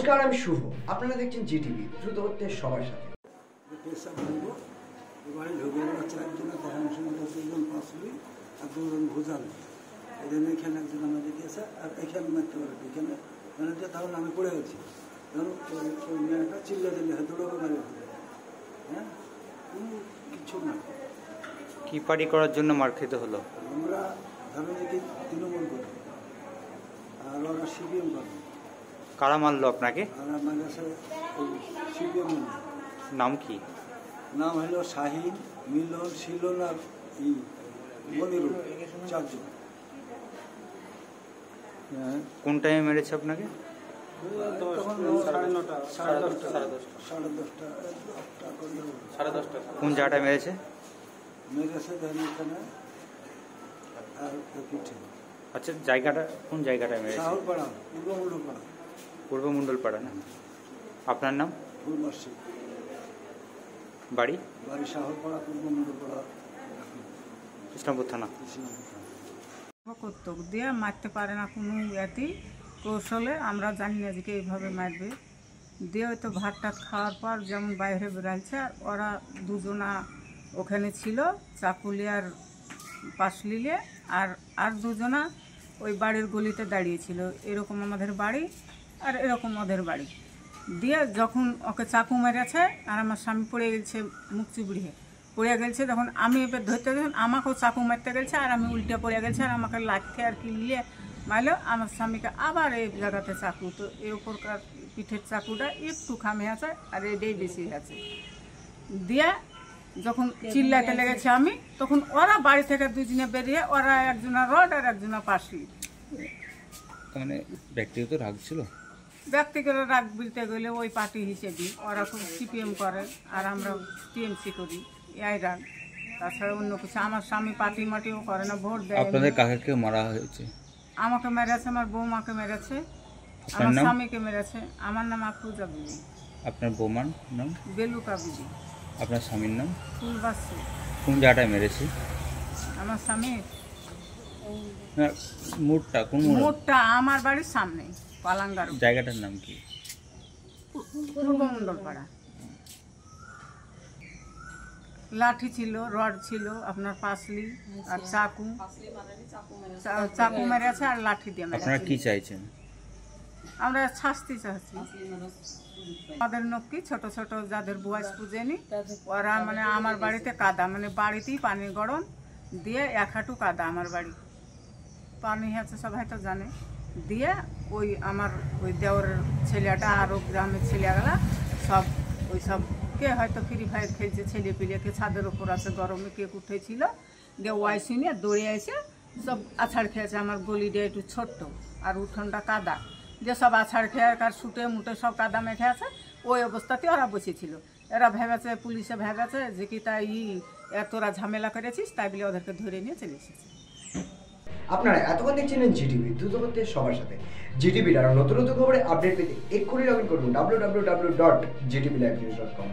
নমস্কার, আমি শুভ। আপনারা দেখছেন জিটিভি, দ্রুত হচ্ছে সবার সাথে। পেশা বলবো এবারে ঝগড়া চারজন দেখানোর সময় 2জন পাঁচলি আর 2জন ভোজাল এখানে এখানে একজন আমাদের দিয়েছে আর এখানে মারতে পারে এখানে মানে তাহলে আমি পড়ে গেছি ধরুন ওই মেয়েটা চিল্লা দিলে হয়তো ওরা মারে হ্যাঁ কোনো কিছু না। কি পার্টি করার জন্য মার খেতে হলো? আমরা ধরুন যে তৃণমূল করি আর ওরা সিপিএম করে। কারা মারলো আপনাকে? আর আমার কাছে সিপিএম নাম কি? নাম হলো শাহিন, মিলন, শিলন আর মনিরুল, চারজন। কোন টাইমে মেরেছে আপনাকে? কোন জায়গাটায় মেরেছে? মেরেছে এখানে আর পিঠে। আচ্ছা, জায়গাটা কোন জায়গাটায় মেরেছে? শাহরপাড়া, পূর্বমণ্ডলপাড়া। পূর্বমণ্ডলপাড়া না? আপনার নাম? ফুলমাসি। বাড়ি? বাড়ি শাহরপাড়া, পূর্বমণ্ডলপাড়া, ইসলামপুর থানা। করতো দিয়ে মারতে পারে না কোনো ইয়াতেই কৌশলে, আমরা জানি না যে এইভাবে মারবে। দিয়ে হয়তো ভাত টাত খাওয়ার পর যেমন বাইরে বেড়াইছে, আর ওরা দুজনা ওখানে ছিল, চাকুলি আর পাশলিলে, আর দুজনা ওই বাড়ির গলিতে দাঁড়িয়েছিল। এরকম আমাদের বাড়ি আর এরকম ওদের বাড়ি। দিয়ে যখন ওকে চাকু মেরেছে আর আমার স্বামী পড়ে গেছে, মুখ চিবড়িয়ে পড়ে গেছে, তখন আমি এবার ধরতে গেলাম, আমাকেও চাকু মারতে গেছে আর আমি উল্টে পড়ে গেছে, আর আমাকে লাঠি আর কি নিয়ে মারলো। আমার স্বামীকে আবার এই জায়গাতে চাকু, তো এর উপরকার পিঠের চাকুটা একটু খামে আছে আর এটাই বেশি আছে। দিয়ে যখন চিল্লাতে লেগেছে আমি, তখন ওরা বাড়ি থেকে দুজনে বেরিয়ে, ওরা একজনা রড আর একজনা পাশি। মানে ব্যক্তিগত রাগ ছিল? ব্যক্তিগত রাগ বলতে গেলে ওই পার্টি হিসেবে ওরা খুব সিপিএম করে আর আমরা টিএমসি করি, এই রাগ। তাছাড়া অন্য কিছু। আমার স্বামী পার্টি মাটিও করে না, ভোট দেয়। আপনাদের কাকে কেউ মারা হয়েছে? আমাকে মেরেছে, আমার বৌমাকে মেরেছে, আমার স্বামীকে মেরেছে। আমার নাম আফরোজা বিবি। আপনার বৌমার নাম? বেলুকা বিবি। আপনার স্বামীর নাম? ফুলবাসী। কোন জায়গাটায় মেরেছে? আমার স্বামী মোড়টা আমার বাড়ির সামনে, পালাঙ্গার। জায়গাটার নাম কি? পূর্বমণ্ডলপাড়া। লাঠি ছিল, রড ছিল, আপনার পাসলি আর চাকু মেরেছে আর লাঠি দিয়ে মেরেছে। আপনারা কি চাইছেন? আমরা শাস্তি চাচ্ছি। আমাদের নক্কি ছোট ছোট যাদের বয়স পুজেনি, ওরা মানে আমার বাড়িতে কাদা, মানে বাড়িতেই পানি গরম দিয়ে 1 হাঁটু কাদা আমার বাড়ি, পানি আছে সবাই তো জানে। দিয়ে ওই আমার ওই দেওরের ছেলেটা আরও গ্রামের ছেলেগুলা সব ওই সব কে হয়তো ফ্রি ফায়ার খেলছে, ছেলে পিলেকে ছাদের ওপর আছে, গরমে কেক উঠেছিল, দিয়ে ওয়াই শুনে দৌড়ে এসে সব আছাড় খেয়েছে। আমার গলিটা একটু ছোট্ট আর উঠোনটা কাদা, যে সব আছাড় খেয়ে আর শুটে মুটে সব কাদা মেখে আছে। ওই অবস্থাতে ওরা বসেছিল। এরা ভেবেছে, পুলিশে ভেবেছে যে কি তাই তোরা ঝামেলা করেছিস, তাই বলে ওদেরকে ধরে নিয়ে চলে এসেছে। আপনারা এতক্ষণ দেখছিলেন জিটিভি, দ্রুত হচ্ছে সবার সাথে। জিটিভির আরও নতুন নতুন খবরে আপডেট পেতে এক্ষুনি লগ ইন করুন www.gtblivenews.com।